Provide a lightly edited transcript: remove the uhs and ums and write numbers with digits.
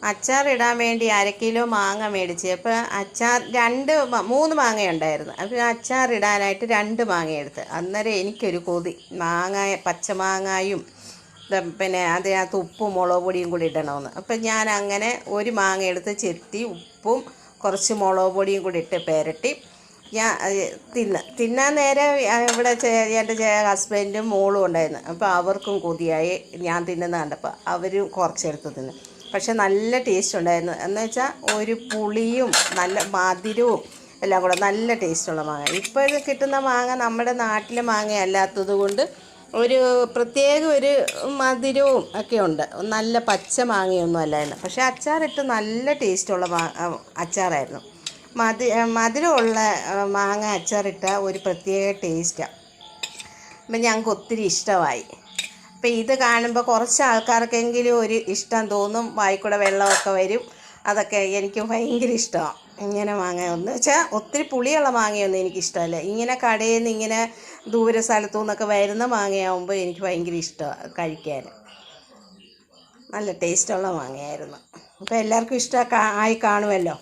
അച്ചാറിടാൻ വേണ്ടി 1/2 കിലോ മാങ്ങ മേടിച്ച്. അപ്പോൾ അച്ചാർ 3 മാങ്ങ ഉണ്ടായിരുന്നു. അപ്പോൾ അച്ചാറിടാനായിട്ട് 2 മാങ്ങ എടുത്ത്. അന്നേരം എനിക്കൊരു കൊതി, പച്ചമാങ്ങായും പിന്നെ അതിനകത്ത് ഉപ്പും മുളക് പൊടിയും കൂടി ഇടണമെന്ന്. അപ്പം ഞാൻ അങ്ങനെ 1 മാങ്ങ എടുത്ത് ചെത്തി ഉപ്പും കുറച്ച് മുളക് പൊടിയും കൂടി ഇട്ട് പുരട്ടി ഞാൻ തിന്നാൻ നേരം ഇവിടെ എൻ്റെ ഹസ്ബൻഡും മോളും ഉണ്ടായിരുന്നു. അപ്പോൾ അവർക്കും കൊതിയായി. ഞാൻ തിന്നുന്ന കണ്ടപ്പോൾ അവരും കുറച്ചെടുത്ത് തിന്നു. പക്ഷെ നല്ല ടേസ്റ്റ് ഉണ്ടായിരുന്നു. എന്ന് വെച്ചാൽ ഒരു പുളിയും നല്ല മധുരവും എല്ലാം കൂടെ നല്ല ടേസ്റ്റുള്ള മാങ്ങ. ഇപ്പോൾ കിട്ടുന്ന മാങ്ങ നമ്മുടെ നാട്ടിലെ മാങ്ങ അല്ലാത്തത് കൊണ്ട് ഒരു പ്രത്യേക ഒരു മധുരവും ഒക്കെ ഉണ്ട്. നല്ല പച്ച മാങ്ങയൊന്നും അല്ലായിരുന്നു. പക്ഷേ അച്ചാറിട്ട് നല്ല ടേസ്റ്റുള്ള അച്ചാറായിരുന്നു. മധുരമുള്ള മാങ്ങ അച്ചാറിട്ട ഒരു പ്രത്യേക ടേസ്റ്റാണ്. അപ്പം ഞങ്ങൾക്ക് ഒത്തിരി ഇഷ്ടമായി. അപ്പം ഇത് കാണുമ്പോൾ കുറച്ച് ആൾക്കാർക്കെങ്കിലും ഒരു ഇഷ്ടം തോന്നും, വായിക്കൂടെ വെള്ളമൊക്കെ വരും. അതൊക്കെ എനിക്ക് ഭയങ്കര ഇഷ്ടമാണ്. ഇങ്ങനെ മാങ്ങ എന്ന് വെച്ചാൽ ഒത്തിരി പുളിയുള്ള മാങ്ങയൊന്നും എനിക്കിഷ്ടമല്ല. ഇങ്ങനെ കടയിൽ നിന്ന് ഇങ്ങനെ ദൂര സ്ഥലത്തു നിന്നൊക്കെ വരുന്ന മാങ്ങയാകുമ്പോൾ എനിക്ക് ഭയങ്കര ഇഷ്ടമാണ് കഴിക്കാൻ. നല്ല ടേസ്റ്റുള്ള മാങ്ങയായിരുന്നു. അപ്പോൾ എല്ലാവർക്കും ഇഷ്ടമായി കാണുമല്ലോ.